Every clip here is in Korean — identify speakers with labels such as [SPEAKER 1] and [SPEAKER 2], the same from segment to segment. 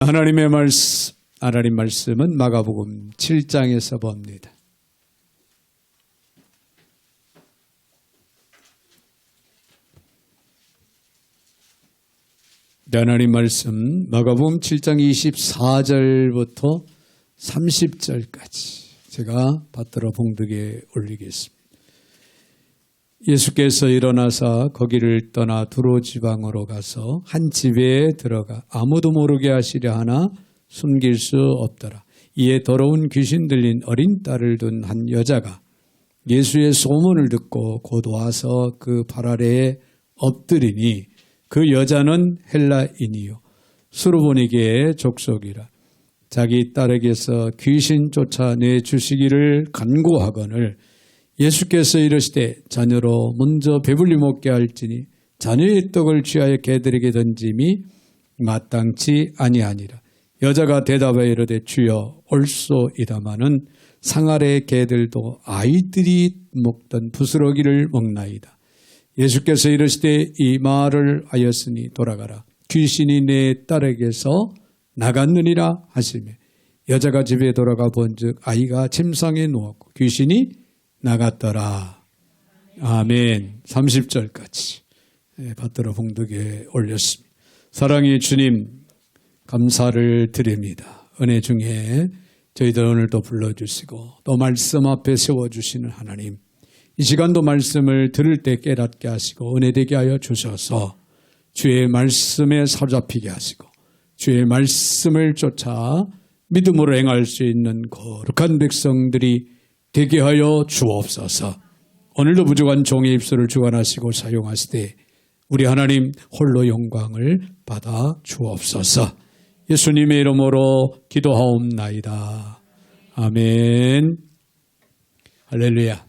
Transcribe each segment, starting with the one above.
[SPEAKER 1] 하나님 말씀은 마가복음 7장에서 봅니다. 하나님 말씀 마가복음 7장 24절부터 30절까지 제가 받들어 봉독에 올리겠습니다. 예수께서 일어나사 거기를 떠나 두로 지방으로 가서 한 집에 들어가 아무도 모르게 하시려 하나 숨길 수 없더라. 이에 더러운 귀신 들린 어린 딸을 둔 한 여자가 예수의 소문을 듣고 곧 와서 그 발 아래에 엎드리니 그 여자는 헬라인이요 수르보니게의 족속이라. 자기 딸에게서 귀신 쫓아내 주시기를 간구하거늘 예수께서 이르시되 자녀로 먼저 배불리 먹게 할지니 자녀의 떡을 취하여 개들에게 던짐이 마땅치 아니하니라. 여자가 대답하여 이르되 주여 옳소이다마는 상 아래 개들도 아이들이 먹던 부스러기를 먹나이다. 예수께서 이르시되 이 말을 하였으니 돌아가라. 귀신이 내 딸에게서 나갔느니라 하시매 여자가 집에 돌아가 본즉 아이가 침상에 누웠고 귀신이 나갔더라. 아멘. 30절까지 받들어 봉독에 올렸습니다. 사랑의 주님 감사를 드립니다. 은혜 중에 저희들 오늘도 불러주시고 또 말씀 앞에 세워주시는 하나님, 이 시간도 말씀을 들을 때 깨닫게 하시고 은혜되게 하여 주셔서 주의 말씀에 사로잡히게 하시고 주의 말씀을 쫓아 믿음으로 행할 수 있는 거룩한 백성들이 되게 하여 주옵소서. 오늘도 부족한 종의 입술을 주관하시고 사용하시되 우리 하나님 홀로 영광을 받아 주옵소서. 예수님의 이름으로 기도하옵나이다. 아멘. 할렐루야.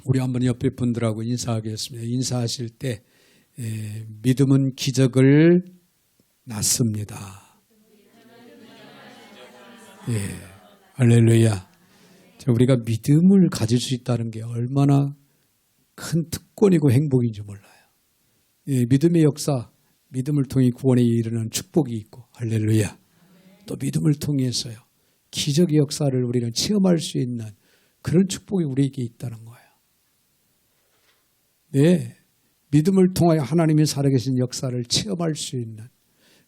[SPEAKER 1] 우리 한번 옆에 분들하고 인사하겠습니다. 인사하실 때 믿음은 기적을 낳습니다. 예, 할렐루야. 우리가 믿음을 가질 수 있다는 게 얼마나 큰 특권이고 행복인지 몰라요. 예, 믿음의 역사, 믿음을 통해 구원에 이르는 축복이 있고 할렐루야. 또 믿음을 통해서요 기적의 역사를 우리는 체험할 수 있는 그런 축복이 우리에게 있다는 거예요. 네, 믿음을 통하여 하나님이 살아계신 역사를 체험할 수 있는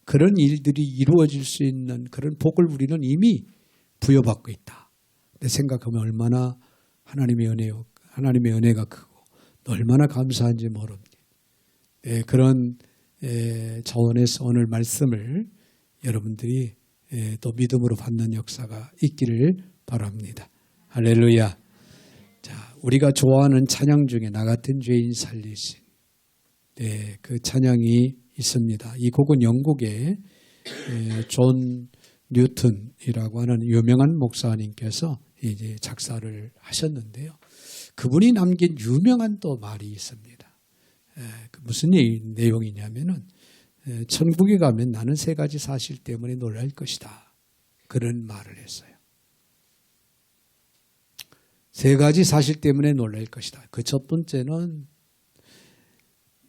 [SPEAKER 1] 그런 일들이 이루어질 수 있는 그런 복을 우리는 이미 부여받고 있다. 생각하면 얼마나 하나님의 은혜가 크고 얼마나 감사한지 모릅니다. 그런 차원에서 오늘 말씀을 여러분들이 또 믿음으로 받는 역사가 있기를 바랍니다. 할렐루야. 자, 우리가 좋아하는 찬양 중에 나 같은 죄인 살리신 그 찬양이 있습니다. 이 곡은 영국의 존 뉴턴이라고 하는 유명한 목사님께서 이제 작사를 하셨는데요. 그분이 남긴 유명한 또 말이 있습니다. 무슨 내용이냐면은 천국에 가면 나는 세 가지 사실 때문에 놀랄 것이다. 그런 말을 했어요. 세 가지 사실 때문에 놀랄 것이다. 그 첫 번째는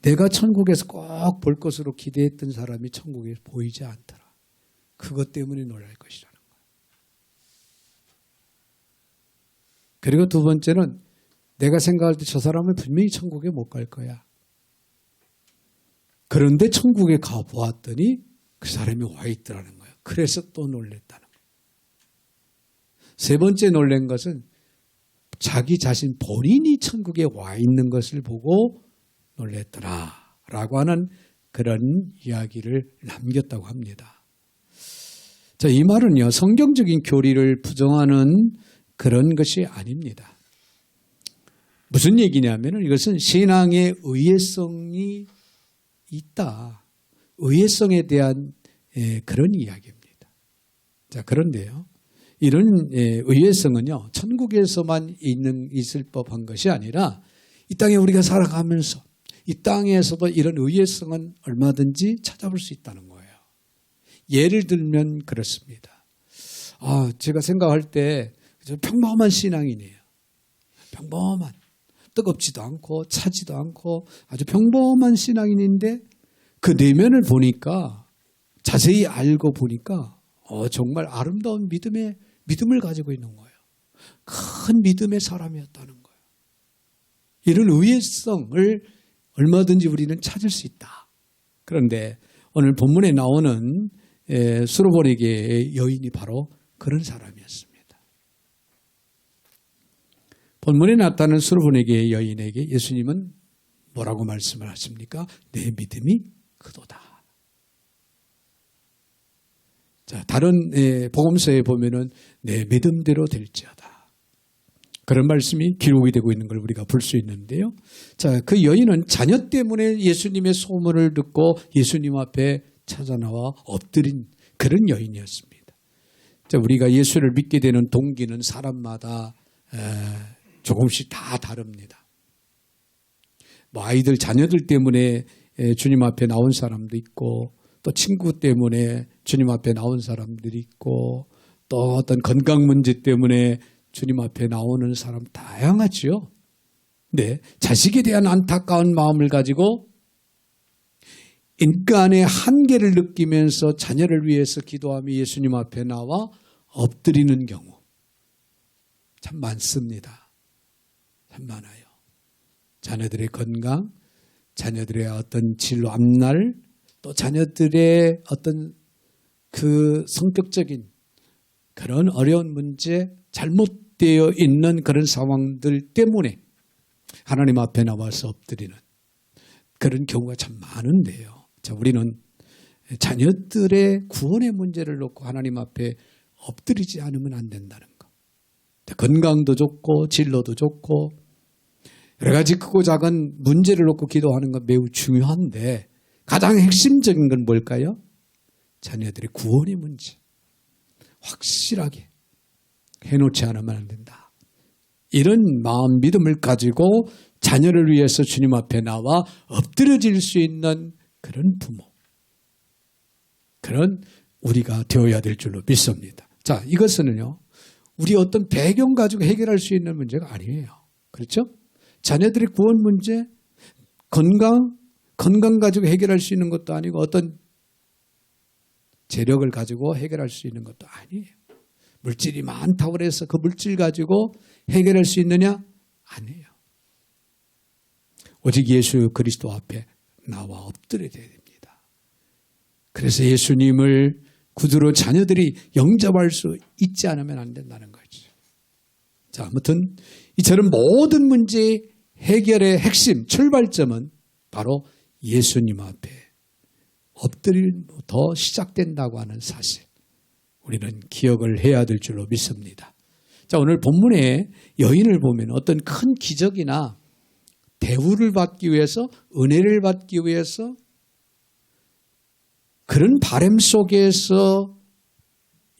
[SPEAKER 1] 내가 천국에서 꼭 볼 것으로 기대했던 사람이 천국에 보이지 않더라. 그것 때문에 놀랄 것이라는 거예요. 그리고 두 번째는 내가 생각할 때 저 사람은 분명히 천국에 못 갈 거야. 그런데 천국에 가보았더니 그 사람이 와 있더라는 거예요. 그래서 또 놀랬다는 거예요. 세 번째 놀란 것은 자기 자신 본인이 천국에 와 있는 것을 보고 놀랬더라 라고 하는 그런 이야기를 남겼다고 합니다. 자, 이 말은요, 성경적인 교리를 부정하는 그런 것이 아닙니다. 무슨 얘기냐면 이것은 신앙의 의외성이 있다. 의외성에 대한 그런 이야기입니다. 자, 그런데요, 이런 의외성은요, 천국에서만 있을 법한 것이 아니라 이 땅에 우리가 살아가면서 이 땅에서도 이런 의외성은 얼마든지 찾아볼 수 있다는 거예요. 예를 들면 그렇습니다. 제가 생각할 때 평범한 신앙인이에요. 평범한, 뜨겁지도 않고 차지도 않고 아주 평범한 신앙인인데 그 내면을 보니까 자세히 알고 보니까 정말 아름다운 믿음을 가지고 있는 거예요. 큰 믿음의 사람이었다는 거예요. 이런 의외성을 얼마든지 우리는 찾을 수 있다. 그런데 오늘 본문에 나오는 수로보니게의 여인이 바로 그런 사람이었습니다. 본문에 나타나는 수로보니게의 여인에게 예수님은 뭐라고 말씀을 하십니까? 내 믿음이 크도다. 자, 다른 복음서에 보면은 내 믿음대로 될지어다. 그런 말씀이 기록이 되고 있는 걸 우리가 볼 수 있는데요. 자, 그 여인은 자녀 때문에 예수님의 소문을 듣고 예수님 앞에 찾아나와 엎드린 그런 여인이었습니다. 자, 우리가 예수를 믿게 되는 동기는 사람마다 조금씩 다 다릅니다. 아이들, 자녀들 때문에 주님 앞에 나온 사람도 있고, 또 친구 때문에 주님 앞에 나온 사람들이 있고, 또 어떤 건강 문제 때문에 주님 앞에 나오는 사람 다양하지요. 네, 자식에 대한 안타까운 마음을 가지고 인간의 한계를 느끼면서 자녀를 위해서 기도하며 예수님 앞에 나와 엎드리는 경우 참 많습니다. 참 많아요. 자녀들의 건강, 자녀들의 어떤 진로 앞날, 또 자녀들의 어떤 그 성격적인 그런 어려운 문제, 잘못되어 있는 그런 상황들 때문에 하나님 앞에 나와서 엎드리는 그런 경우가 참 많은데요. 자, 우리는 자녀들의 구원의 문제를 놓고 하나님 앞에 엎드리지 않으면 안 된다는 거. 건강도 좋고 진로도 좋고 여러 가지 크고 작은 문제를 놓고 기도하는 건 매우 중요한데 가장 핵심적인 건 뭘까요? 자녀들의 구원의 문제. 확실하게 해놓지 않으면 안 된다. 이런 마음, 믿음을 가지고 자녀를 위해서 주님 앞에 나와 엎드려질 수 있는 그런 부모. 그런 우리가 되어야 될 줄로 믿습니다. 자, 이것은요, 우리 어떤 배경 가지고 해결할 수 있는 문제가 아니에요. 그렇죠? 자녀들의 구원 문제, 건강 가지고 해결할 수 있는 것도 아니고 어떤 재력을 가지고 해결할 수 있는 것도 아니에요. 물질이 많다고 해서 그 물질 가지고 해결할 수 있느냐? 아니에요. 오직 예수 그리스도 앞에 나와 엎드려야 됩니다. 그래서 예수님을 구주로 자녀들이 영접할 수 있지 않으면 안 된다는 거죠. 자, 아무튼 이처럼 모든 문제 해결의 핵심, 출발점은 바로 예수님 앞에 엎드림부터 시작된다고 하는 사실. 우리는 기억을 해야 될 줄로 믿습니다. 자, 오늘 본문의 여인을 보면 어떤 큰 기적이나 대우를 받기 위해서, 은혜를 받기 위해서 그런 바람 속에서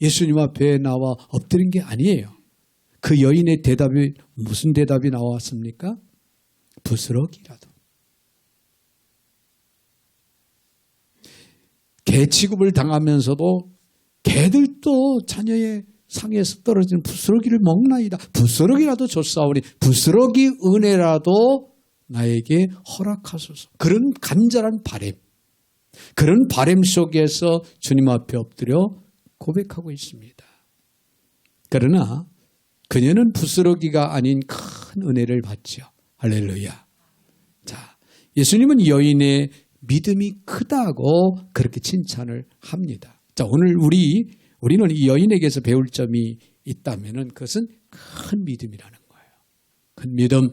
[SPEAKER 1] 예수님 앞에 나와 엎드린 게 아니에요. 그 여인의 대답이 무슨 대답이 나왔습니까? 부스러기라도. 개 취급을 당하면서도 개들도 자녀의 상에서 떨어지는 부스러기를 먹나이다. 부스러기라도 줬사오니 부스러기 은혜라도 나에게 허락하소서. 그런 간절한 바람, 그런 바람 속에서 주님 앞에 엎드려 고백하고 있습니다. 그러나 그녀는 부스러기가 아닌 큰 은혜를 받죠. 할렐루야. 자, 예수님은 여인의 믿음이 크다고 그렇게 칭찬을 합니다. 자, 오늘 우리는 이 여인에게서 배울 점이 있다면은 그것은 큰 믿음이라는 거예요. 큰 믿음.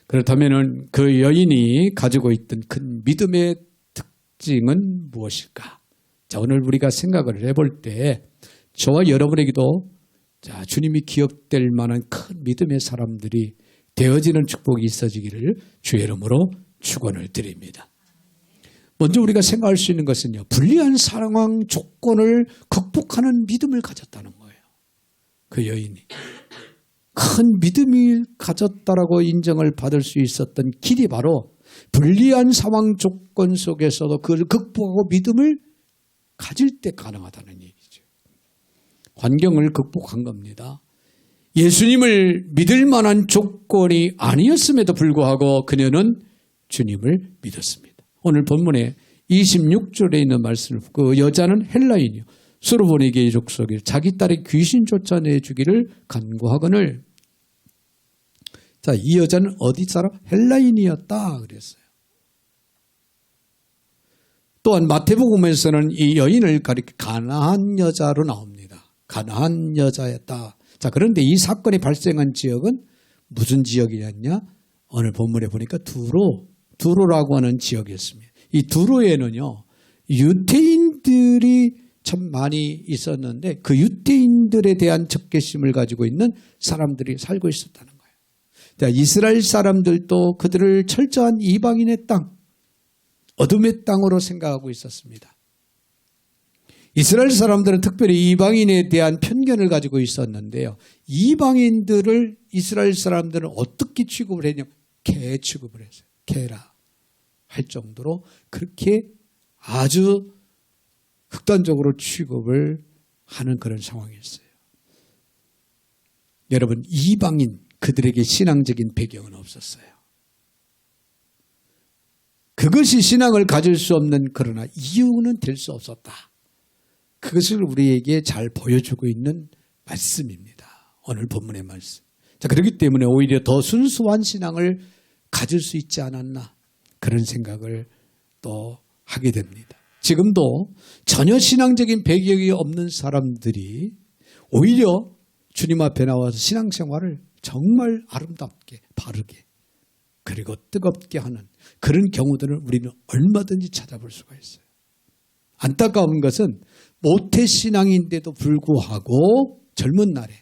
[SPEAKER 1] 그렇다면은 그 여인이 가지고 있던 큰 믿음의 특징은 무엇일까? 자, 오늘 우리가 생각을 해볼 때 저와 여러분에게도 자, 주님이 기억될 만한 큰 믿음의 사람들이 되어지는 축복이 있어지기를 주의 이름으로 축원을 드립니다. 먼저 우리가 생각할 수 있는 것은요, 불리한 상황 조건을 극복하는 믿음을 가졌다는 거예요. 그 여인이. 큰 믿음이 가졌다라고 인정을 받을 수 있었던 길이 바로 불리한 상황 조건 속에서도 그걸 극복하고 믿음을 가질 때 가능하다는 얘기죠. 환경을 극복한 겁니다. 예수님을 믿을 만한 조건이 아니었음에도 불구하고 그녀는 주님을 믿었습니다. 오늘 본문에 26절에 있는 말씀을 그 여자는 헬라인이요. 수르보니게의 족속이 자기 딸의 귀신 쫓아내주기를 간구하거늘. 자, 이 여자는 어디 사람? 헬라인이었다 그랬어요. 또한 마태복음에서는 이 여인을 가리켜 가나안 여자로 나옵니다. 가나안 여자였다. 자, 그런데 이 사건이 발생한 지역은 무슨 지역이었냐? 오늘 본문에 보니까 두로라고 하는 지역이었습니다. 이 두로에는요, 유대인들이 참 많이 있었는데 그 유대인들에 대한 적개심을 가지고 있는 사람들이 살고 있었다는 거예요. 자, 이스라엘 사람들도 그들을 철저한 이방인의 땅, 어둠의 땅으로 생각하고 있었습니다. 이스라엘 사람들은 특별히 이방인에 대한 편견을 가지고 있었는데요. 이방인들을 이스라엘 사람들은 어떻게 취급을 했냐면 개 취급을 했어요. 개라 할 정도로 그렇게 아주 극단적으로 취급을 하는 그런 상황이었어요. 여러분, 이방인 그들에게 신앙적인 배경은 없었어요. 그것이 신앙을 가질 수 없는 그러나 이유는 될 수 없었다. 그것을 우리에게 잘 보여주고 있는 말씀입니다. 오늘 본문의 말씀. 자, 그렇기 때문에 오히려 더 순수한 신앙을 가질 수 있지 않았나 그런 생각을 또 하게 됩니다. 지금도 전혀 신앙적인 배경이 없는 사람들이 오히려 주님 앞에 나와서 신앙생활을 정말 아름답게 바르게 그리고 뜨겁게 하는 그런 경우들을 우리는 얼마든지 찾아볼 수가 있어요. 안타까운 것은 모태신앙인데도 불구하고 젊은 날에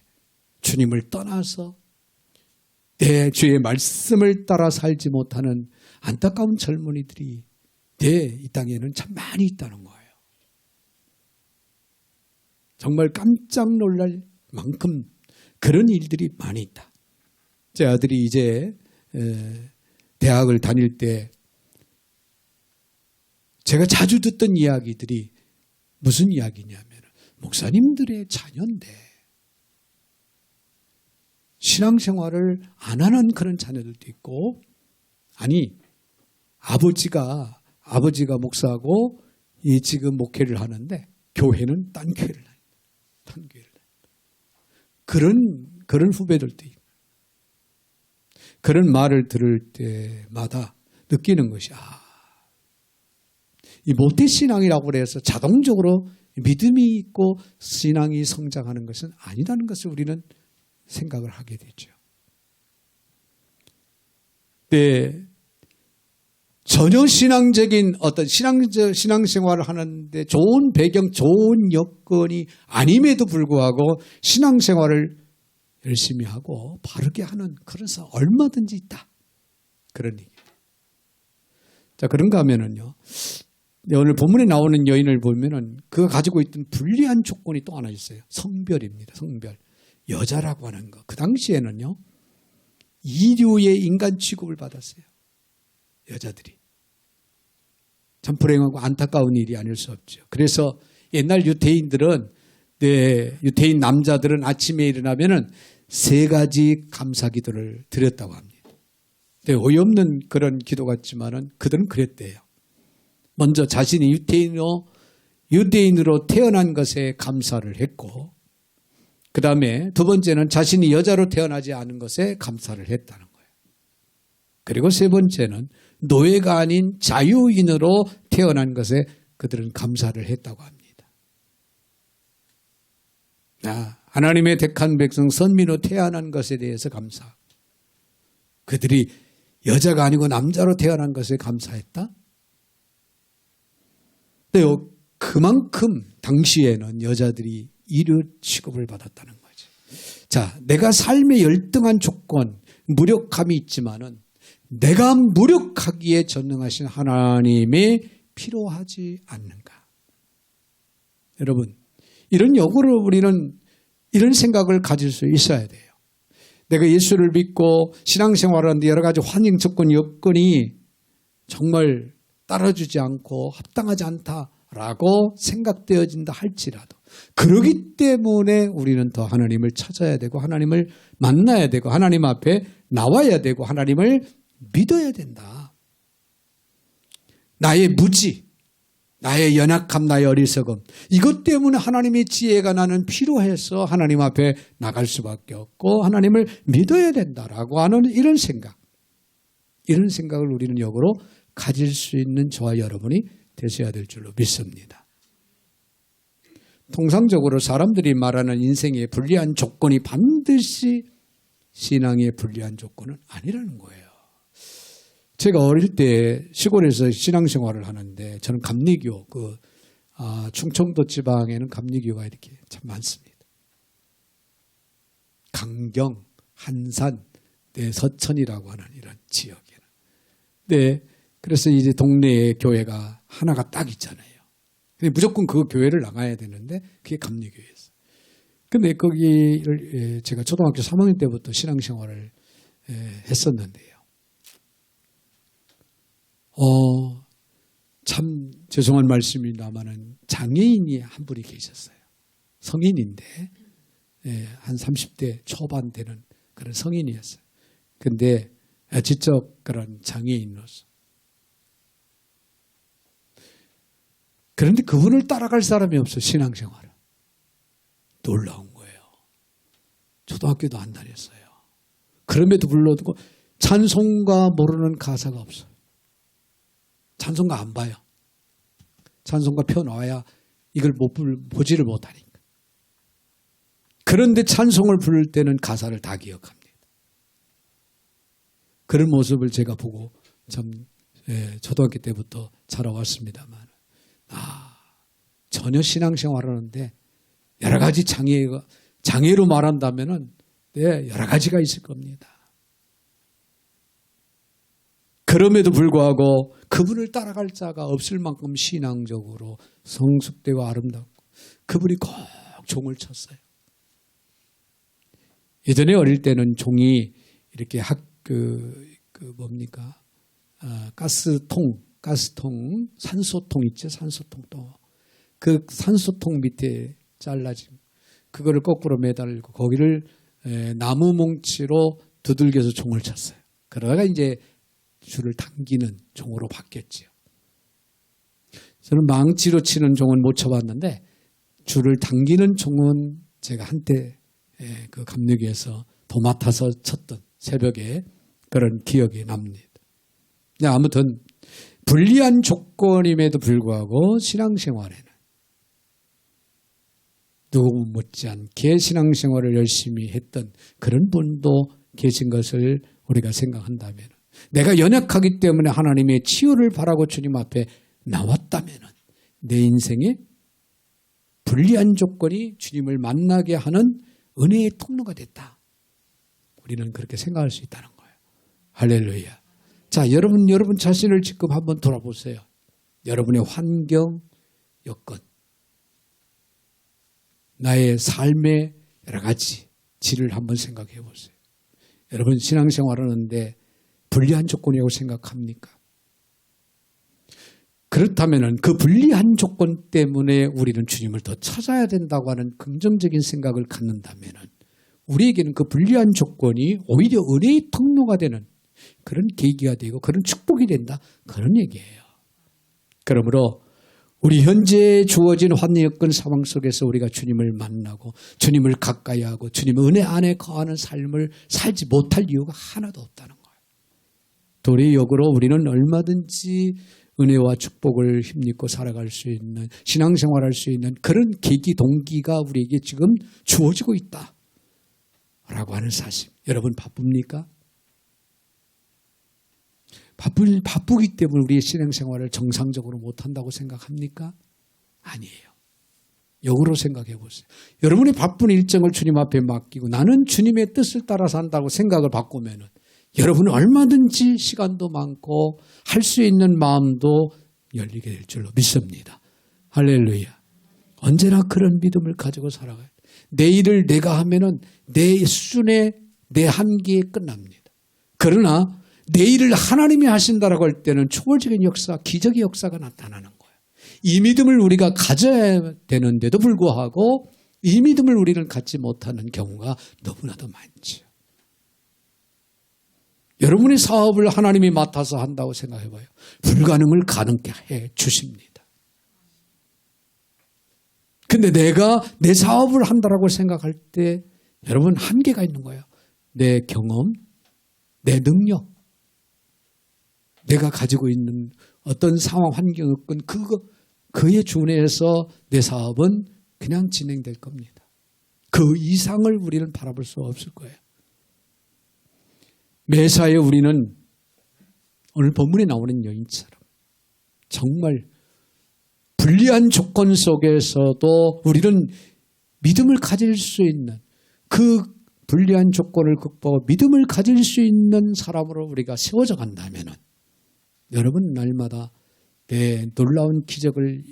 [SPEAKER 1] 주님을 떠나서 내 주의 말씀을 따라 살지 못하는 안타까운 젊은이들이 이 땅에는 참 많이 있다는 거예요. 정말 깜짝 놀랄 만큼 그런 일들이 많이 있다. 제 아들이 이제 대학을 다닐 때 제가 자주 듣던 이야기들이 무슨 이야기냐면 목사님들의 자녀인데 신앙생활을 안 하는 그런 자녀들도 있고, 아니 아버지가 목사하고 이 지금 목회를 하는데 교회는 딴 교회를 그런 후배들도 있고, 그런 말을 들을 때마다 느끼는 것이 이 모태신앙이라고 해서 자동적으로 믿음이 있고 신앙이 성장하는 것은 아니라는 것을 우리는 생각을 하게 되죠. 전혀 신앙적인 어떤 신앙생활을 하는데 좋은 배경, 좋은 여건이 아님에도 불구하고 신앙생활을 열심히 하고 바르게 하는 그런 사람 얼마든지 있다. 그런 얘기예요. 자, 그런가 하면은요. 오늘 본문에 나오는 여인을 보면은 그가 가지고 있던 불리한 조건이 또 하나 있어요. 성별입니다. 성별. 여자라고 하는 거. 그 당시에는요. 이류의 인간 취급을 받았어요. 여자들이. 참 불행하고 안타까운 일이 아닐 수 없죠. 그래서 옛날 유대인들은 유대인 남자들은 아침에 일어나면은 3가지 감사 기도를 드렸다고 합니다. 어이없는 그런 기도 같지만은 그들은 그랬대요. 먼저 자신이 유대인으로 태어난 것에 감사를 했고, 그 다음에 2번째는 자신이 여자로 태어나지 않은 것에 감사를 했다는 거예요. 그리고 3번째는 노예가 아닌 자유인으로 태어난 것에 그들은 감사를 했다고 합니다. 하나님의 택한 백성 선민으로 태어난 것에 대해서 감사. 그들이 여자가 아니고 남자로 태어난 것에 감사했다? 그만큼 당시에는 여자들이 이류 취급을 받았다는 거죠. 자, 내가 삶의 열등한 조건, 무력함이 있지만은 내가 무력하기에 전능하신 하나님이 필요하지 않는가? 여러분, 이런 역으로 우리는 이런 생각을 가질 수 있어야 돼요. 내가 예수를 믿고 신앙생활을 하는데 여러 가지 환경 조건, 여건이 정말 따라주지 않고 합당하지 않다라고 생각되어진다 할지라도, 그러기 때문에 우리는 더 하나님을 찾아야 되고 하나님을 만나야 되고 하나님 앞에 나와야 되고 하나님을 믿어야 된다. 나의 무지, 나의 연약함, 나의 어리석음, 이것 때문에 하나님의 지혜가 나는 필요해서 하나님 앞에 나갈 수밖에 없고 하나님을 믿어야 된다라고 하는 이런 생각을 우리는 역으로 가질 수 있는 저와 여러분이 되셔야 될 줄로 믿습니다. 통상적으로 사람들이 말하는 인생의 불리한 조건이 반드시 신앙의 불리한 조건은 아니라는 거예요. 제가 어릴 때 시골에서 신앙생활을 하는데 저는 감리교, 충청도 지방에는 감리교가 이렇게 참 많습니다. 강경, 한산, 서천이라고 하는 이런 지역에는. 네, 그래서 이제 동네에 교회가 하나가 딱 있잖아요. 근데 무조건 그 교회를 나가야 되는데 그게 감리교회였어요. 근데 거기를 제가 초등학교 3학년 때부터 신앙생활을 했었는데요. 참 죄송한 말씀입니다마는 장애인이 한 분이 계셨어요. 성인인데 한 30대 초반 되는 그런 성인이었어요. 근데 지적 그런 장애인으로서. 그런데 그분을 따라갈 사람이 없어요. 신앙생활을. 놀라운 거예요. 초등학교도 안 다녔어요. 그럼에도 불구하고 찬송가 모르는 가사가 없어요. 찬송가 안 봐요. 찬송가 펴놔야 이걸 보지를 못하니까. 그런데 찬송을 부를 때는 가사를 다 기억합니다. 그런 모습을 제가 보고 참 초등학교 때부터 자라왔습니다만 전혀 신앙생활을 하는데 여러 가지 장애로 말한다면은 여러 가지가 있을 겁니다. 그럼에도 불구하고 그분을 따라갈 자가 없을 만큼 신앙적으로 성숙되고 아름답고 그분이 꼭 종을 쳤어요. 예전에 어릴 때는 종이 이렇게 가스통, 산소통 있죠? 산소통 또. 그 산소통 밑에 잘라진 그거를 거꾸로 매달고 거기를 나무 뭉치로 두들겨서 종을 쳤어요. 그러다가 이제 줄을 당기는 종으로 바뀌었죠. 저는 망치로 치는 종은 못 쳐봤는데 줄을 당기는 종은 제가 한때 그 감리교에서 도맡아서 쳤던 새벽에 그런 기억이 납니다. 아무튼 불리한 조건임에도 불구하고 신앙생활에는 누구 못지않게 신앙생활을 열심히 했던 그런 분도 계신 것을 우리가 생각한다면 내가 연약하기 때문에 하나님의 치유를 바라고 주님 앞에 나왔다면 내 인생에 불리한 조건이 주님을 만나게 하는 은혜의 통로가 됐다. 우리는 그렇게 생각할 수 있다는 거예요. 할렐루야. 자, 여러분 자신을 지금 한번 돌아보세요. 여러분의 환경, 여건, 나의 삶의 여러 가지 질을 한번 생각해 보세요. 여러분 신앙생활 하는데 불리한 조건이라고 생각합니까? 그렇다면 그 불리한 조건 때문에 우리는 주님을 더 찾아야 된다고 하는 긍정적인 생각을 갖는다면 우리에게는 그 불리한 조건이 오히려 은혜의 통로가 되는 그런 계기가 되고 그런 축복이 된다. 그런 얘기예요. 그러므로 우리 현재 주어진 환경여건 상황 속에서 우리가 주님을 만나고 주님을 가까이 하고 주님의 은혜 안에 거하는 삶을 살지 못할 이유가 하나도 없다는 거예요. 도리역으로 우리는 얼마든지 은혜와 축복을 힘입고 살아갈 수 있는 신앙생활할 수 있는 그런 계기 동기가 우리에게 지금 주어지고 있다라고 하는 사실. 여러분 바쁩니까? 바쁘기 때문에 우리의 신앙생활을 정상적으로 못한다고 생각합니까? 아니에요. 역으로 생각해 보세요. 여러분이 바쁜 일정을 주님 앞에 맡기고 나는 주님의 뜻을 따라 산다고 생각을 바꾸면 여러분은 얼마든지 시간도 많고 할 수 있는 마음도 열리게 될 줄로 믿습니다. 할렐루야. 언제나 그런 믿음을 가지고 살아가야 돼요. 내 일을 내가 하면은 내 수준에 내 한계에 끝납니다. 그러나 내 일을 하나님이 하신다라고 할 때는 초월적인 역사, 기적의 역사가 나타나는 거예요. 이 믿음을 우리가 가져야 되는데도 불구하고 이 믿음을 우리는 갖지 못하는 경우가 너무나도 많죠. 여러분의 사업을 하나님이 맡아서 한다고 생각해봐요. 불가능을 가능케 해 주십니다. 근데 내가 내 사업을 한다라고 생각할 때 여러분 한계가 있는 거예요. 내 경험, 내 능력, 내가 가지고 있는 어떤 상황, 환경, 여건 그에 준해서 내 사업은 그냥 진행될 겁니다. 그 이상을 우리는 바라볼 수 없을 거예요. 매사에 우리는 오늘 본문에 나오는 여인처럼 정말 불리한 조건 속에서도 우리는 믿음을 가질 수 있는 그 불리한 조건을 극복하고 믿음을 가질 수 있는 사람으로 우리가 세워져 간다면 여러분 날마다 내 놀라운 기적을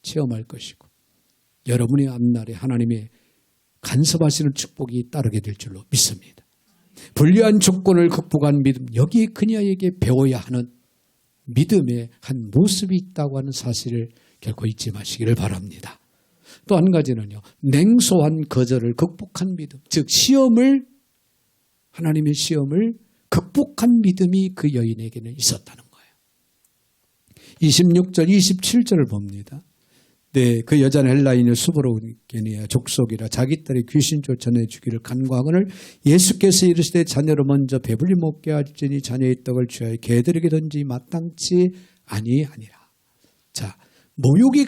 [SPEAKER 1] 체험할 것이고 여러분의 앞날에 하나님의 간섭하시는 축복이 따르게 될 줄로 믿습니다. 불리한 조건을 극복한 믿음, 여기에 그녀에게 배워야 하는 믿음의 한 모습이 있다고 하는 사실을 결코 잊지 마시기를 바랍니다. 또 한 가지는요, 냉소한 거절을 극복한 믿음, 즉 하나님의 시험을 극복한 믿음이 그 여인에게는 있었다는 거예요. 26절, 27절을 봅니다. 네, 그 여자는 헬라인의 수브로게니아 족속이라 자기 딸이 귀신 쫓아내 주기를 간구하거늘 예수께서 이르시되 자녀로 먼저 배불리 먹게 할지니 자녀의 떡을 취하여 개들에게 던지 마땅치 아니하니라. 자, 모욕에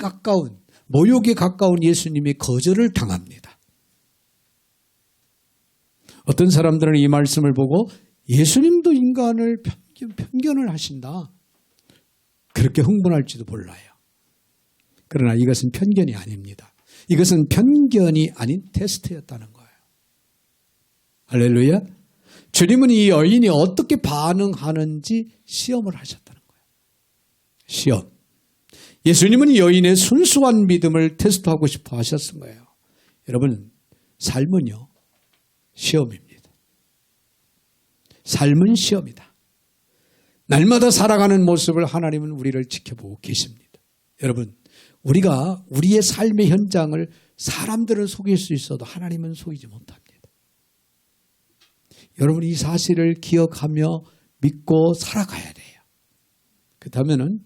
[SPEAKER 1] 가까운 예수님의 거절을 당합니다. 어떤 사람들은 이 말씀을 보고 예수님도 인간을 편견을 하신다, 그렇게 흥분할지도 몰라요. 그러나 이것은 편견이 아닙니다. 이것은 편견이 아닌 테스트였다는 거예요. 할렐루야. 주님은 이 여인이 어떻게 반응하는지 시험을 하셨다는 거예요. 시험. 예수님은 이 여인의 순수한 믿음을 테스트하고 싶어 하셨던 거예요. 여러분, 삶은요, 시험입니다. 삶은 시험이다. 날마다 살아가는 모습을 하나님은 우리를 지켜보고 계십니다. 여러분, 우리가 우리의 삶의 현장을 사람들은 속일 수 있어도 하나님은 속이지 못합니다. 여러분, 이 사실을 기억하며 믿고 살아가야 돼요. 그렇다면은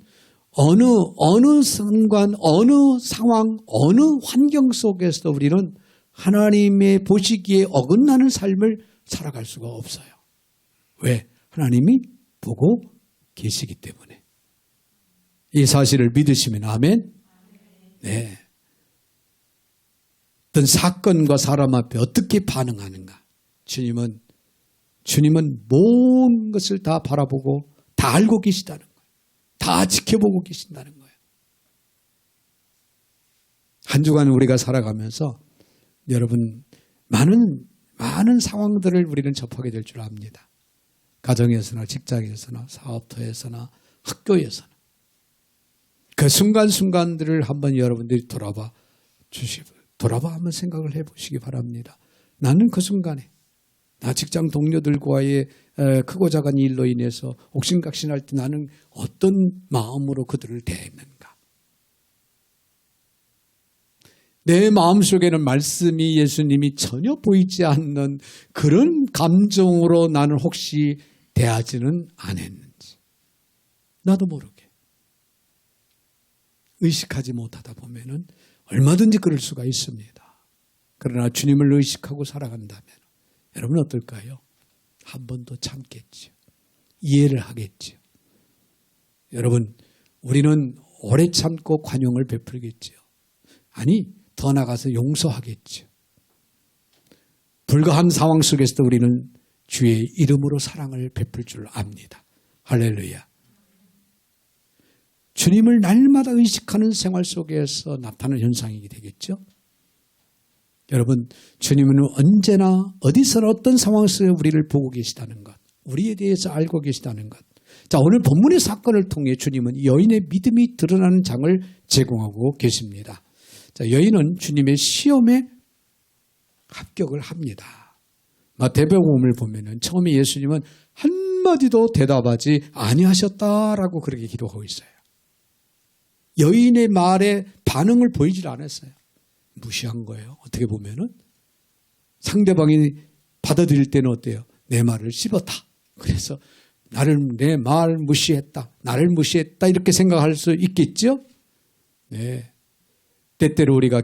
[SPEAKER 1] 어느 순간, 어느 상황, 어느 환경 속에서도 우리는 하나님의 보시기에 어긋나는 삶을 살아갈 수가 없어요. 왜? 하나님이 보고 계시기 때문에. 이 사실을 믿으시면 아멘. 네. 어떤 사건과 사람 앞에 어떻게 반응하는가. 주님은 모든 것을 다 바라보고 다 알고 계시다는 거예요. 다 지켜보고 계신다는 거예요. 한 주간 우리가 살아가면서 여러분 많은 상황들을 우리는 접하게 될 줄 압니다. 가정에서나 직장에서나 사업터에서나 학교에서나. 그 순간순간들을 한번 여러분들이 돌아봐 한번 생각을 해보시기 바랍니다. 나는 그 순간에 나 직장 동료들과의 크고 작은 일로 인해서 옥신각신할 때 나는 어떤 마음으로 그들을 대했는가. 내 마음속에는 말씀이 예수님이 전혀 보이지 않는 그런 감정으로 나는 혹시 대하지는 않았는지. 나도 모르게. 의식하지 못하다 보면은 얼마든지 그럴 수가 있습니다. 그러나 주님을 의식하고 살아간다면 여러분 어떨까요? 한 번 더 참겠죠. 이해를 하겠죠. 여러분, 우리는 오래 참고 관용을 베풀겠죠. 아니, 더 나가서 용서하겠죠. 불가한 상황 속에서도 우리는 주의 이름으로 사랑을 베풀 줄 압니다. 할렐루야. 주님을 날마다 의식하는 생활 속에서 나타나는 현상이 되겠죠. 여러분, 주님은 언제나 어디서나 어떤 상황에서 우리를 보고 계시다는 것, 우리에 대해서 알고 계시다는 것. 자, 오늘 본문의 사건을 통해 주님은 여인의 믿음이 드러나는 장을 제공하고 계십니다. 자, 여인은 주님의 시험에 합격을 합니다. 마태복음을 보면은 처음에 예수님은 한마디도 대답하지 아니하셨다라고 그렇게 기록하고 있어요. 여인의 말에 반응을 보이질 않았어요. 무시한 거예요. 어떻게 보면은 상대방이 받아들일 때는 어때요? 내 말을 씹었다. 그래서 내 말 무시했다. 나를 무시했다. 이렇게 생각할 수 있겠죠? 네. 때때로 우리가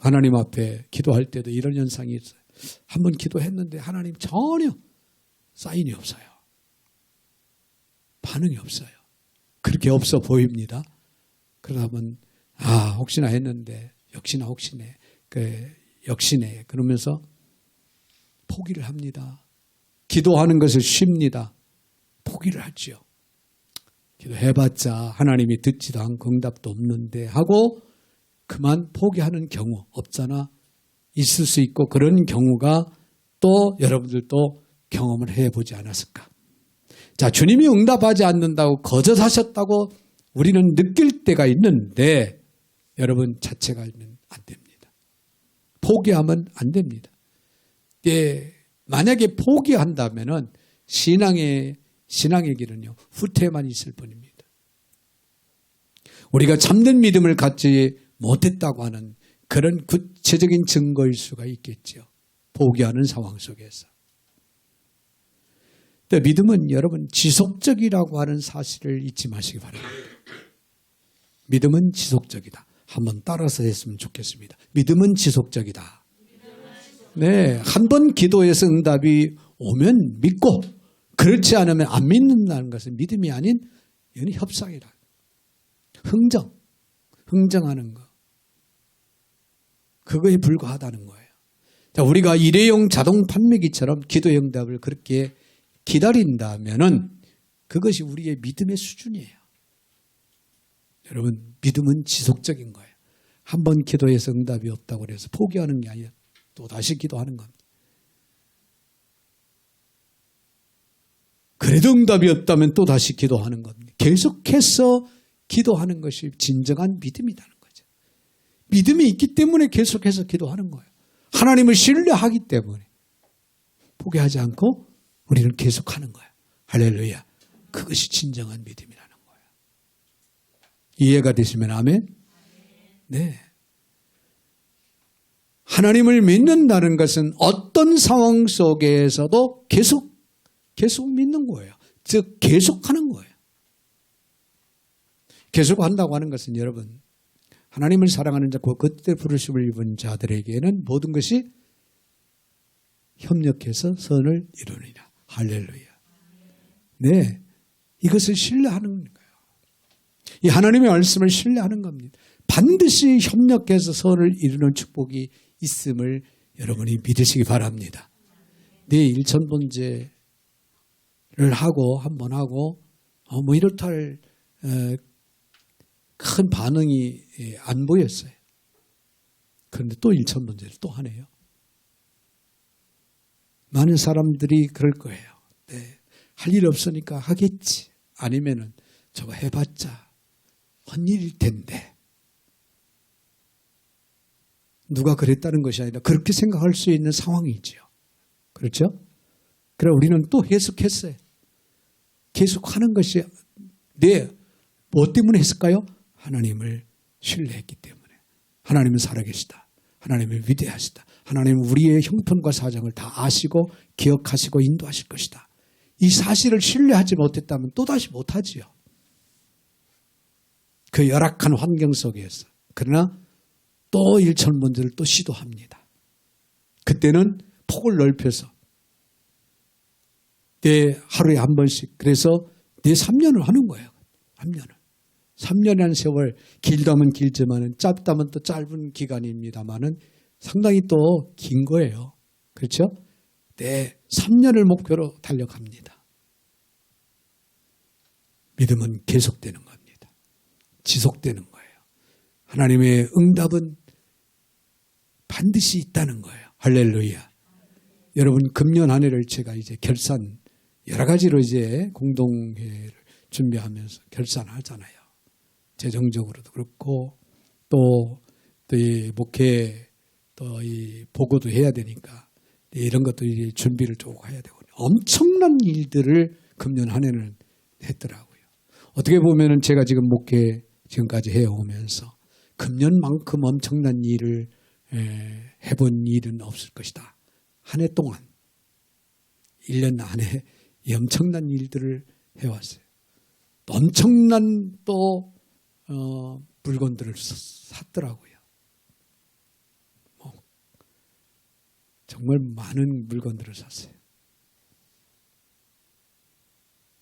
[SPEAKER 1] 하나님 앞에 기도할 때도 이런 현상이 있어요. 한번 기도했는데 하나님 전혀 사인이 없어요. 반응이 없어요. 그렇게 없어 보입니다. 그러다 보면 혹시나 했는데 역시네 그러면서 포기를 합니다. 기도하는 것을 쉽니다. 포기를 하죠. 기도해봤자 하나님이 듣지도 않고 응답도 없는데 하고 그만 포기하는 경우 없잖아. 있을 수 있고 그런 경우가 또 여러분들도 경험을 해보지 않았을까. 자, 주님이 응답하지 않는다고 거절하셨다고 우리는 느낄 때가 있는데 여러분 자책하면 안 됩니다. 포기하면 안 됩니다. 만약에 포기한다면은 신앙의 길은요 후퇴만 있을 뿐입니다. 우리가 참된 믿음을 갖지 못했다고 하는 그런 구체적인 증거일 수가 있겠죠. 포기하는 상황 속에서. 믿음은 여러분 지속적이라고 하는 사실을 잊지 마시기 바랍니다. 믿음은 지속적이다. 한번 따라서 했으면 좋겠습니다. 믿음은 지속적이다. 네, 한 번 기도해서 응답이 오면 믿고 그렇지 않으면 안 믿는다는 것은 믿음이 아닌 이건 협상이다. 흥정하는 거. 그거에 불과하다는 거예요. 자, 우리가 일회용 자동 판매기처럼 기도의 응답을 그렇게 기다린다면은 그것이 우리의 믿음의 수준이에요. 여러분, 믿음은 지속적인 거예요. 한 번 기도해서 응답이 없다고 해서 포기하는 게 아니라 또 다시 기도하는 겁니다. 그래도 응답이 없다면 또 다시 기도하는 겁니다. 계속해서 기도하는 것이 진정한 믿음이라는 거죠. 믿음이 있기 때문에 계속해서 기도하는 거예요. 하나님을 신뢰하기 때문에 포기하지 않고 우리는 계속하는 거예요. 할렐루야. 그것이 진정한 믿음이라는 거예요. 이해가 되시면 아멘? 네. 하나님을 믿는다는 것은 어떤 상황 속에서도 계속 믿는 거예요. 즉 계속하는 거예요. 계속한다고 하는 것은 여러분 하나님을 사랑하는 자, 그때 부르심을 입은 자들에게는 모든 것이 협력해서 선을 이루느니라. 할렐루야. 네, 이것을 신뢰하는 거예요. 이 하나님의 말씀을 신뢰하는 겁니다. 반드시 협력해서 선을 이루는 축복이 있음을 여러분이 믿으시기 바랍니다. 네, 일천번제를 하고 한번 하고 이렇다 할 큰 반응이 안 보였어요. 그런데 또 일천번제를 또 하네요. 많은 사람들이 그럴 거예요. 네, 할 일 없으니까 하겠지. 아니면은 저거 해봤자 헛일일 텐데. 누가 그랬다는 것이 아니라 그렇게 생각할 수 있는 상황이지요. 그렇죠? 그래 우리는 또 해석했어요. 계속하는 것이 뭐 때문에 했을까요? 하나님을 신뢰했기 때문에. 하나님은 살아계시다. 하나님은 위대하시다. 하나님은 우리의 형편과 사정을 다 아시고 기억하시고 인도하실 것이다. 이 사실을 신뢰하지 못했다면 또다시 못하지요. 그 열악한 환경 속에서. 그러나 또 일천번제를 또 시도합니다. 그때는 폭을 넓혀서 하루에 한 번씩 그래서 3년을 하는 거예요. 3년을. 3년이라는 세월 길다면 길지만은 짧다면 또 짧은 기간입니다만은 상당히 또 긴 거예요. 그렇죠? 3년을 목표로 달려갑니다. 믿음은 계속되는 겁니다. 지속되는 거예요. 하나님의 응답은 반드시 있다는 거예요. 할렐루야. 여러분 금년 한 해를 제가 이제 결산 여러 가지로 이제 공동회를 준비하면서 결산하잖아요. 재정적으로도 그렇고 또 이 목회 또 이 보고도 해야 되니까 이런 것도 이제 준비를 좀 해야 되고 엄청난 일들을 금년 한 해는 했더라고요. 어떻게 보면은 제가 지금 목회 지금까지 해오면서 금년만큼 엄청난 일을 해본 일은 없을 것이다. 한 해 동안 1년 안에 엄청난 일들을 해왔어요. 엄청난 또 물건들을 샀더라고요. 정말 많은 물건들을 샀어요.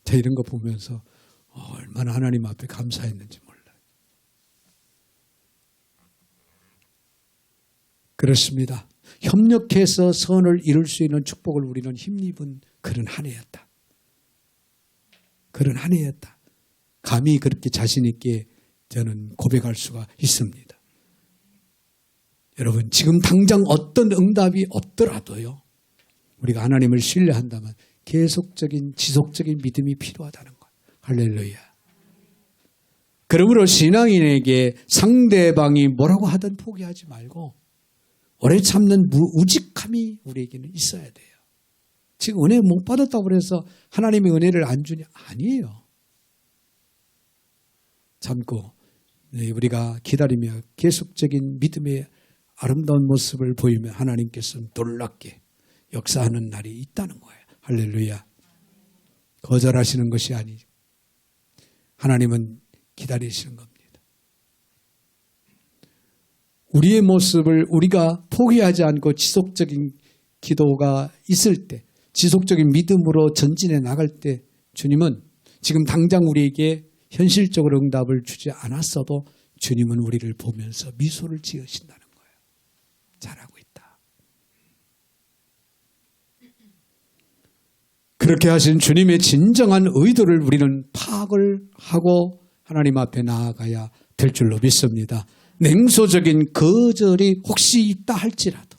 [SPEAKER 1] 제가 이런 거 보면서 얼마나 하나님 앞에 감사했는지 몰라요. 그렇습니다. 협력해서 선을 이룰 수 있는 축복을 우리는 힘입은 그런 한 해였다. 그런 한 해였다. 감히 그렇게 자신 있게 저는 고백할 수가 있습니다. 여러분, 지금 당장 어떤 응답이 없더라도요, 우리가 하나님을 신뢰한다면 계속적인 지속적인 믿음이 필요하다는 것. 할렐루야. 그러므로 신앙인에게 상대방이 뭐라고 하든 포기하지 말고 오래 참는 우직함이 우리에게는 있어야 돼요. 지금 은혜 못 받았다고 해서 하나님의 은혜를 안 주니 아니에요. 참고 우리가 기다리며 계속적인 믿음의 아름다운 모습을 보이면 하나님께서는 놀랍게 역사하는 날이 있다는 거예요. 할렐루야. 거절하시는 것이 아니죠. 하나님은 기다리시는 겁니다. 우리의 모습을 우리가 포기하지 않고 지속적인 기도가 있을 때, 지속적인 믿음으로 전진해 나갈 때 주님은 지금 당장 우리에게 현실적으로 응답을 주지 않았어도 주님은 우리를 보면서 미소를 지으신다는 거예요. 잘하고 있다. 그렇게 하신 주님의 진정한 의도를 우리는 파악을 하고 하나님 앞에 나아가야 될 줄로 믿습니다. 냉소적인 거절이 혹시 있다 할지라도,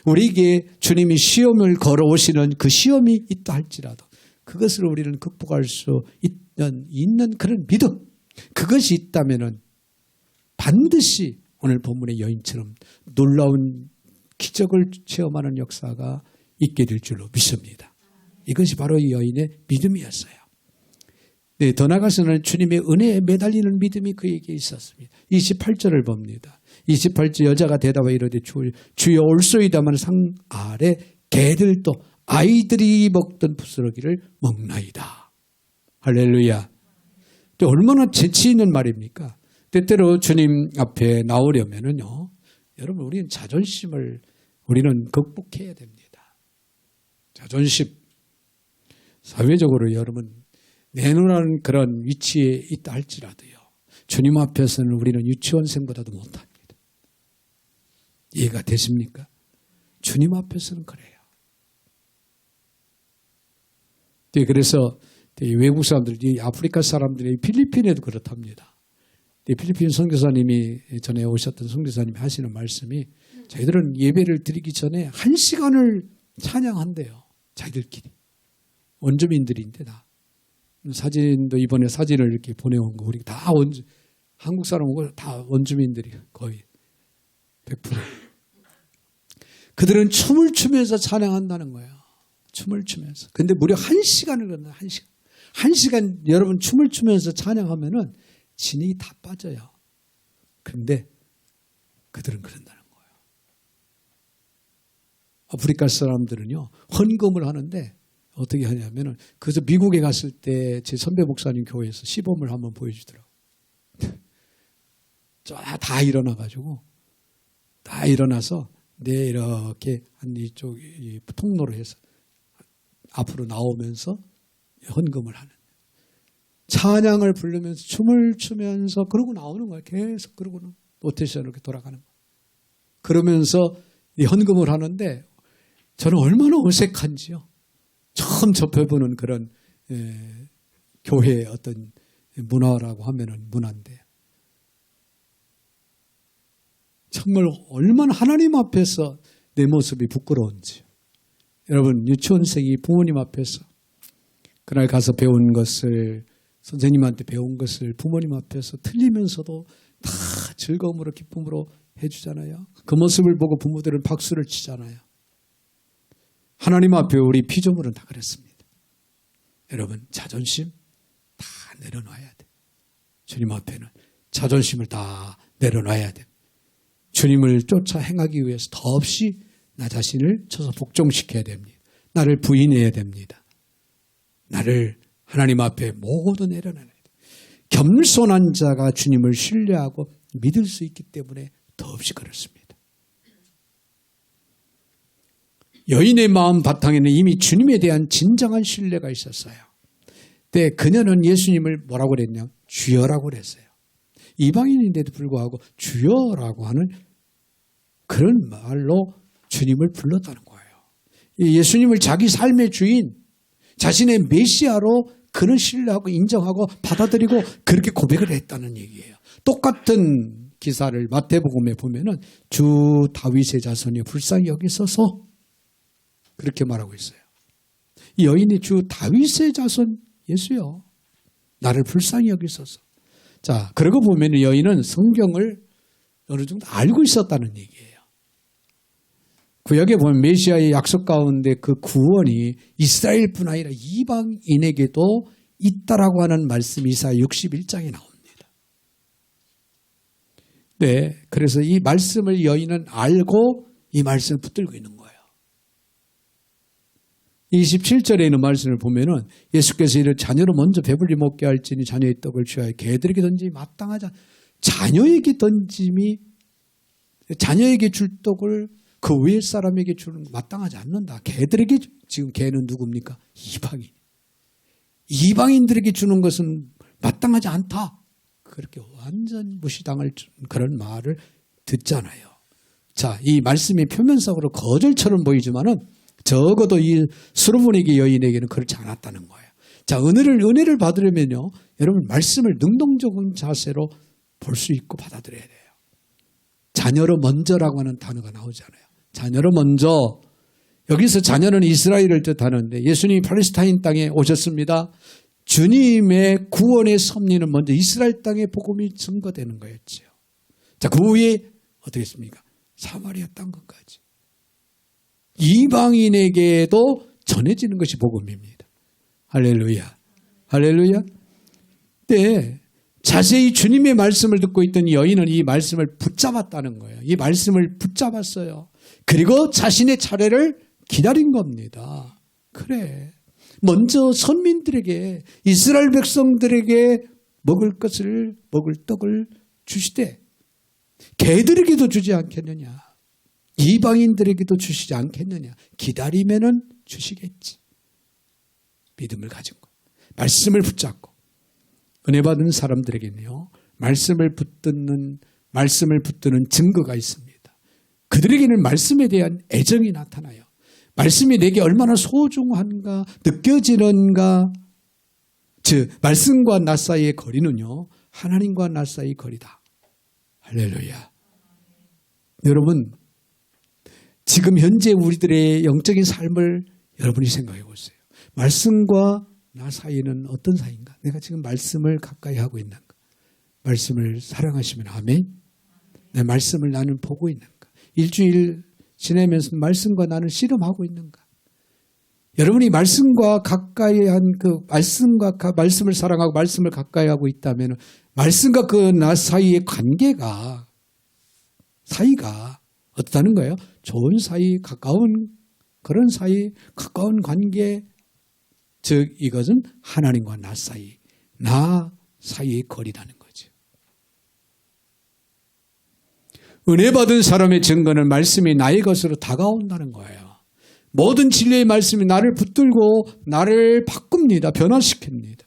[SPEAKER 1] 우리에게 주님이 시험을 걸어오시는 그 시험이 있다 할지라도 그것을 우리는 극복할 수 있는 그런 믿음, 그것이 있다면 반드시 오늘 본문의 여인처럼 놀라운 기적을 체험하는 역사가 있게 될 줄로 믿습니다. 이것이 바로 이 여인의 믿음이었어요. 네, 더 나아가서는 주님의 은혜에 매달리는 믿음이 그에게 있었습니다. 28절을 봅니다. 28절 여자가 대답하여 이르되 주여 올소이다만 상 아래 개들도 아이들이 먹던 부스러기를 먹나이다. 할렐루야. 얼마나 재치 있는 말입니까? 때때로 주님 앞에 나오려면은요, 여러분, 우리는 자존심을 우리는 극복해야 됩니다. 자존심. 사회적으로 여러분, 내놓으라는 그런 위치에 있다 할지라도요, 주님 앞에서는 우리는 유치원생보다도 못합니다. 이해가 되십니까? 주님 앞에서는 그래요. 그래서 외국 사람들이, 아프리카 사람들이 필리핀에도 그렇답니다. 필리핀 선교사님이 전에 오셨던 선교사님이 하시는 말씀이, 자기들은 예배를 드리기 전에 1시간을 찬양한대요. 자기들끼리. 원주민들인데 다. 사진도 이번에 사진을 이렇게 보내온 거, 우리 다 한국 사람하고 다 원주민들이 거의 100%. 그들은 춤을 추면서 찬양한다는 거예요. 춤을 추면서. 근데 무려 1시간을 그런다. 1시간. 1시간 여러분 춤을 추면서 찬양하면은 진이 다 빠져요. 그런데 그들은 그런다는 거예요. 아프리카 사람들은요, 헌금을 하는데 어떻게 하냐면은, 그래서 미국에 갔을 때 제 선배 목사님 교회에서 시범을 한번 보여주더라고요. 다 일어나가지고, 다 일어나서, 이렇게 한 이쪽 통로로 해서 앞으로 나오면서 헌금을 하는. 찬양을 부르면서 춤을 추면서 그러고 나오는 거예요. 계속 그러고는 로테이션으로 이렇게 돌아가는 거예요. 그러면서 이 헌금을 하는데 저는 얼마나 어색한지요. 처음 접해보는 그런 교회의 어떤 문화라고 하면은 문화인데, 정말 얼마나 하나님 앞에서 내 모습이 부끄러운지. 여러분, 유치원생이 부모님 앞에서 그날 가서 배운 것을, 선생님한테 배운 것을 부모님 앞에서 틀리면서도 다 즐거움으로 기쁨으로 해주잖아요. 그 모습을 보고 부모들은 박수를 치잖아요. 하나님 앞에 우리 피조물은 다 그랬습니다. 여러분, 자존심 다 내려놔야 돼. 주님 앞에는 자존심을 다 내려놔야 돼. 주님을 쫓아 행하기 위해서 더없이 나 자신을 쳐서 복종시켜야 됩니다. 나를 부인해야 됩니다. 나를 하나님 앞에 모두 내려놔야 돼. 겸손한 자가 주님을 신뢰하고 믿을 수 있기 때문에 더없이 그렇습니다. 여인의 마음 바탕에는 이미 주님에 대한 진정한 신뢰가 있었어요. 근데 그녀는 예수님을 뭐라고 그랬냐? 주여라고 그랬어요. 이방인인데도 불구하고 주여라고 하는 그런 말로 주님을 불렀다는 거예요. 예수님을 자기 삶의 주인, 자신의 메시아로 그는 신뢰하고 인정하고 받아들이고 그렇게 고백을 했다는 얘기예요. 똑같은 기사를 마태복음에 보면은 주 다윗의 자손이 불쌍히 여기소서 그렇게 말하고 있어요. 이 여인이 주 다윗의 자손 예수요. 나를 불쌍히 여기소서. 자, 그러고 보면 여인은 성경을 어느 정도 알고 있었다는 얘기예요. 구약에 보면 메시아의 약속 가운데 그 구원이 이스라엘뿐 아니라 이방인에게도 있다라고 하는 말씀이 이사야 61장에 나옵니다. 네, 그래서 이 말씀을 여인은 알고 이 말씀을 붙들고 있는 거예요. 27절에 있는 말씀을 보면은 예수께서 이를 자녀로 먼저 배불리 먹게 할지니 자녀의 떡을 취하여 개들에게 던짐이 마땅하지 않다. 자녀에게 던짐이 자녀에게 줄 떡을 그 외의 사람에게 주는 마땅하지 않는다. 개들에게 지금 개는 누굽니까? 이방인. 이방인들에게 주는 것은 마땅하지 않다. 그렇게 완전 무시당할 그런 말을 듣잖아요. 자, 이 말씀이 표면적으로 거절처럼 보이지만은 적어도 이 수르보니게 여인에게는 그렇지 않았다는 거예요. 자, 은혜를 받으려면요, 여러분 말씀을 능동적인 자세로 볼 수 있고 받아들여야 돼요. 자녀로 먼저라고 하는 단어가 나오잖아요. 자녀로 먼저. 여기서 자녀는 이스라엘을 뜻하는데 예수님이 팔레스타인 땅에 오셨습니다. 주님의 구원의 섭리는 먼저 이스라엘 땅에 복음이 증거되는 거였죠. 자, 그 후에 어떻게 했습니까? 사마리아 땅끝까지. 이방인에게도 전해지는 것이 복음입니다. 할렐루야. 할렐루야. 네. 자세히 주님의 말씀을 듣고 있던 여인은 이 말씀을 붙잡았다는 거예요. 이 말씀을 붙잡았어요. 그리고 자신의 차례를 기다린 겁니다. 그래. 먼저 선민들에게, 이스라엘 백성들에게 먹을 떡을 주시되 개들에게도 주지 않겠느냐. 이방인들에게도 주시지 않겠느냐. 기다리면은 주시겠지. 믿음을 가진 거. 말씀을 붙잡고. 은혜 받은 사람들에게는요, 말씀을 붙드는 증거가 있습니다. 그들에게는 말씀에 대한 애정이 나타나요. 말씀이 내게 얼마나 소중한가 느껴지는가. 즉 말씀과 나 사이의 거리는요, 하나님과 나 사이의 거리다. 할렐루야. 여러분, 지금 현재 우리들의 영적인 삶을 여러분이 생각해 보세요. 말씀과 나 사이는 어떤 사이인가? 내가 지금 말씀을 가까이 하고 있는가? 말씀을 사랑하시면 아멘. 내 말씀을 나는 보고 있는가? 일주일 지내면서 말씀과 나는 씨름하고 있는가? 여러분이 말씀과 가까이 한 그 말씀을 사랑하고 말씀을 가까이 하고 있다면 말씀과 그 나 사이의 사이가 어떻다는 거예요? 좋은 사이, 가까운 그런 사이, 가까운 관계. 즉 이것은 하나님과 나 사이의 거리라는 거죠. 은혜 받은 사람의 증거는 말씀이 나의 것으로 다가온다는 거예요. 모든 진리의 말씀이 나를 붙들고 나를 바꿉니다. 변화시킵니다.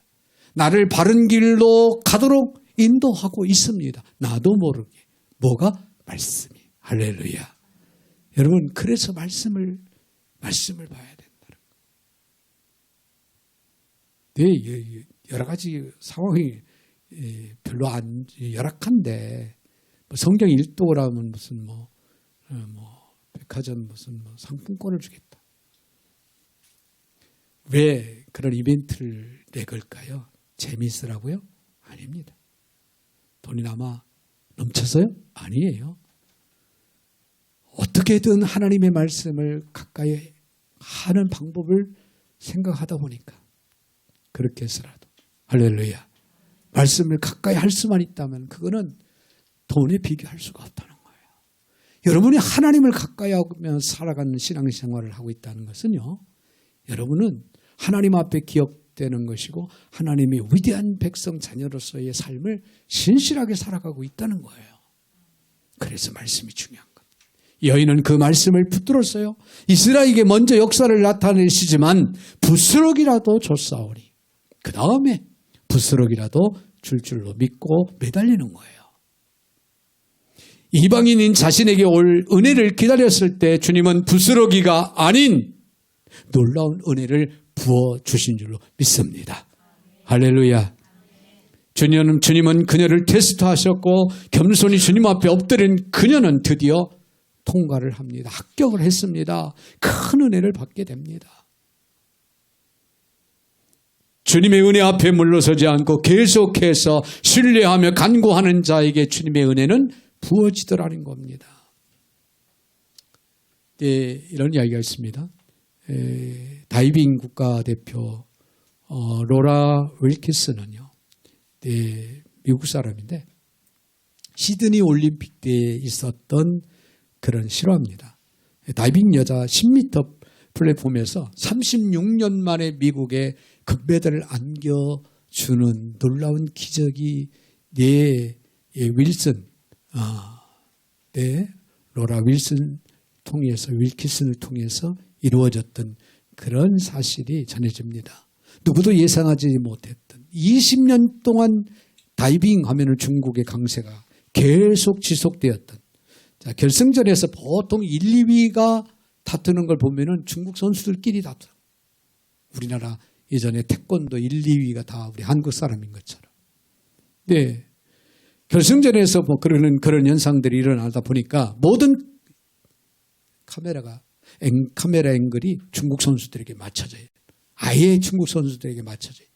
[SPEAKER 1] 나를 바른 길로 가도록 인도하고 있습니다. 나도 모르게. 뭐가? 말씀이. 할렐루야. 여러분, 그래서 말씀을 봐야 된다는 거예요. 네, 여러 가지 상황이 별로 안 열악한데, 성경 읽도라면 무슨 백화점 무슨 상품권을 주겠다. 왜 그런 이벤트를 내걸까요? 재미있으라고요? 아닙니다. 돈이 남아 넘쳐서요? 아니에요. 어떻게든 하나님의 말씀을 가까이 하는 방법을 생각하다 보니까 그렇게 해서라도 할렐루야. 말씀을 가까이 할 수만 있다면 그거는 돈에 비교할 수가 없다는 거예요. 여러분이 하나님을 가까이 하며 살아가는 신앙생활을 하고 있다는 것은요. 여러분은 하나님 앞에 회복되는 것이고 하나님의 위대한 백성 자녀로서의 삶을 신실하게 살아가고 있다는 거예요. 그래서 말씀이 중요한 겁니다. 여인은 그 말씀을 붙들었어요. 이스라엘에게 먼저 역사를 나타내시지만 부스럭이라도 줬사오니 그 다음에 부스럭이라도 줄 줄로 믿고 매달리는 거예요. 이방인인 자신에게 올 은혜를 기다렸을 때 주님은 부스러기가 아닌 놀라운 은혜를 부어주신 줄로 믿습니다. 할렐루야. 주님은 그녀를 테스트하셨고 겸손히 주님 앞에 엎드린 그녀는 드디어 통과를 합니다. 합격을 했습니다. 큰 은혜를 받게 됩니다. 주님의 은혜 앞에 물러서지 않고 계속해서 신뢰하며 간구하는 자에게 주님의 은혜는 부어지더라는 겁니다. 이런 이야기가 있습니다. 다이빙 국가대표 로라 윌키스는요, 미국 사람인데 시드니 올림픽 때에 있었던 그런 실화입니다. 다이빙 여자 10m 플랫폼에서 36년 만에 미국에 금메달을 안겨주는 놀라운 기적이 윌슨, 로라 윌슨 통해서 윌키슨을 통해서 이루어졌던 그런 사실이 전해집니다. 누구도 예상하지 못했던 20년 동안 다이빙 하면은 중국의 강세가 계속 지속되었던, 자, 결승전에서 보통 1, 2위가 다투는 걸 보면은 중국 선수들끼리 다투. 우리나라 예전에 태권도 1, 2위가 다 우리 한국 사람인 것처럼. 네. 결승전에서 뭐 그런 현상들이 일어나다 보니까 모든 카메라 앵글이 중국 선수들에게 맞춰져요. 아예 중국 선수들에게 맞춰져요.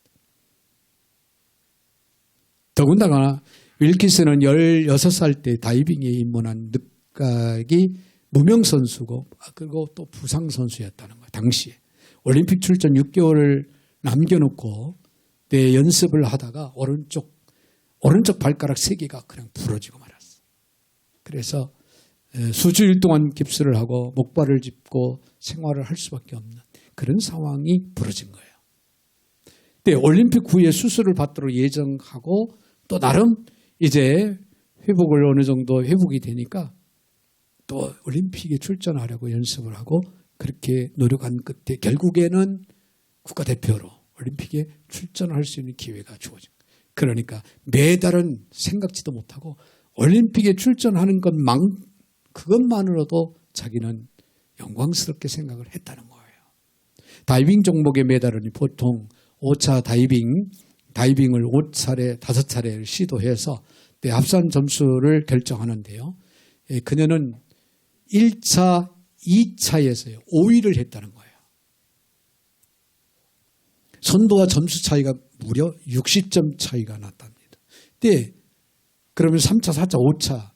[SPEAKER 1] 더군다나 윌키스는 16살 때 다이빙에 입문한 늑각이 무명 선수고 그리고 또 부상 선수였다는 거예요. 당시에. 올림픽 출전 6개월을 남겨놓고 내 연습을 하다가 오른쪽 발가락 3개가 그냥 부러지고 말았어. 그래서 수주일 동안 깁스를 하고 목발을 짚고 생활을 할 수밖에 없는 그런 상황이 벌어진 거예요. 근데 올림픽 후에 수술을 받도록 예정하고 또 나름 이제 회복을 어느 정도 회복이 되니까 또 올림픽에 출전하려고 연습을 하고 그렇게 노력한 끝에 결국에는 국가대표로 올림픽에 출전할 수 있는 기회가 주어진 거예요. 그러니까 메달은 생각지도 못하고 올림픽에 출전하는 그것만으로도 자기는 영광스럽게 생각을 했다는 거예요. 다이빙 종목의 메달은 보통 5차 다이빙을 5차례를 시도해서 합산 점수를 결정하는데요. 그녀는 1차, 2차에서요 5위를 했다는 거예요. 선도와 점수 차이가 무려 60점 차이가 났답니다. 그러면 3차, 4차, 5차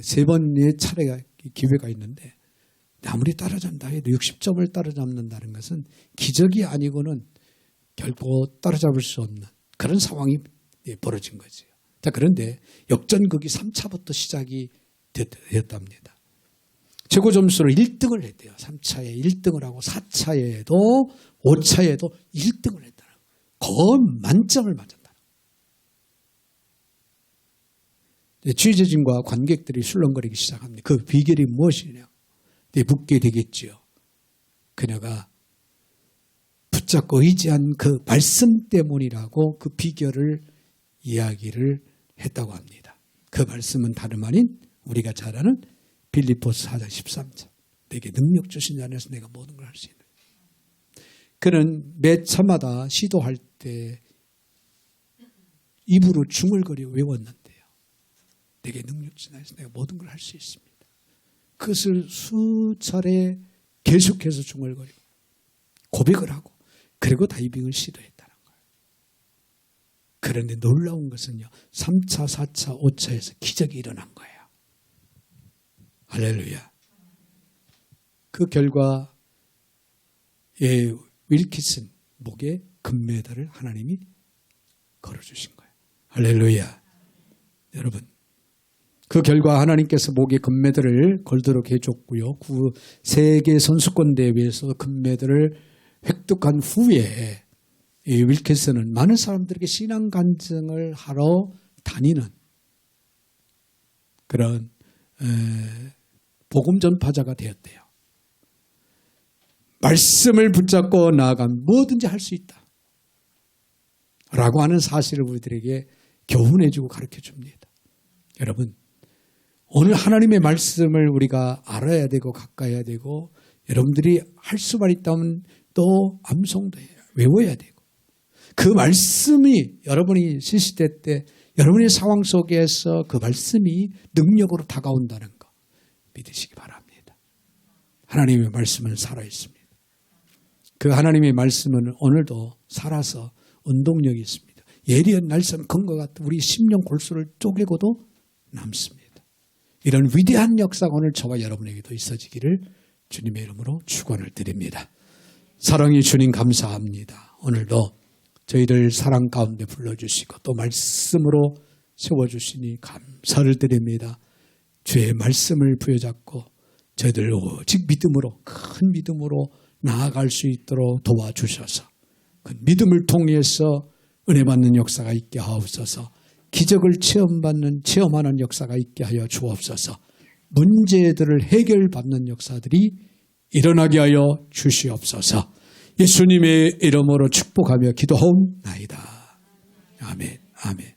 [SPEAKER 1] 세 번의 차례가 기회가 있는데 아무리 따라잡는다 해도 60점을 따라잡는다는 것은 기적이 아니고는 결코 따라잡을 수 없는 그런 상황이 벌어진 거죠. 자, 그런데 역전극이 3차부터 시작이 되었답니다. 최고 점수로 1등을 했대요. 3차에 1등을 하고 4차에도 5차에도 1등을 했다는 거의 만점을 맞았다. 취재진과 관객들이 술렁거리기 시작합니다. 그 비결이 무엇이냐? 묻게 되겠지요. 그녀가 붙잡고 의지한 그 말씀 때문이라고 그 비결을 이야기를 했다고 합니다. 그 말씀은 다름 아닌 우리가 잘 아는 빌립보서 4장 13절. 내게 능력 주신 자 안에서 내가 모든 걸 할 수 있는. 그는 매 차마다 시도할 때 입으로 중얼거려 외웠는데요. 내게 능력 주신 자 안에서 내가 모든 걸 할 수 있습니다. 그것을 수차례 계속해서 중얼거리고 고백을 하고 그리고 다이빙을 시도했다는 거예요. 그런데 놀라운 것은요. 3차, 4차, 5차에서 기적이 일어난 거예요. 할렐루야. 그 결과 윌키슨 목에 금메달을 하나님이 걸어주신 거예요. 할렐루야. 여러분, 그 결과 하나님께서 목에 금메달을 걸도록 해줬고요. 세계 선수권 대회에서 금메달을 획득한 후에 이 윌킨슨은 많은 사람들에게 신앙 간증을 하러 다니는 그런 복음 전파자가 되었대요. 말씀을 붙잡고 나아가면 뭐든지 할 수 있다 라고 하는 사실을 우리들에게 교훈해주고 가르쳐줍니다. 여러분, 오늘 하나님의 말씀을 우리가 알아야 되고 가까이야 되고 여러분들이 할 수만 있다면 또 암송도 해야 외워야 되고 그 말씀이 여러분이 시시대 때 여러분의 상황 속에서 그 말씀이 능력으로 다가온다는 거 믿으시기 바랍니다. 하나님의 말씀은 살아있습니다. 그 하나님의 말씀은 오늘도 살아서 운동력이 있습니다. 예리한 날선 근거 같은 우리 심령 골수를 쪼개고도 남습니다. 이런 위대한 역사가 오늘 저와 여러분에게도 있어지기를 주님의 이름으로 축원을 드립니다. 사랑의 주님 감사합니다. 오늘도 저희를 사랑 가운데 불러주시고 또 말씀으로 세워주시니 감사를 드립니다. 주의 말씀을 부여잡고 저희들 오직 믿음으로 큰 믿음으로 나아갈 수 있도록 도와주셔서 그 믿음을 통해서 은혜 받는 역사가 있게 하옵소서. 기적을 체험하는 역사가 있게 하여 주옵소서. 문제들을 해결받는 역사들이 일어나게 하여 주시옵소서. 예수님의 이름으로 축복하며 기도하옵나이다. 아멘. 아멘.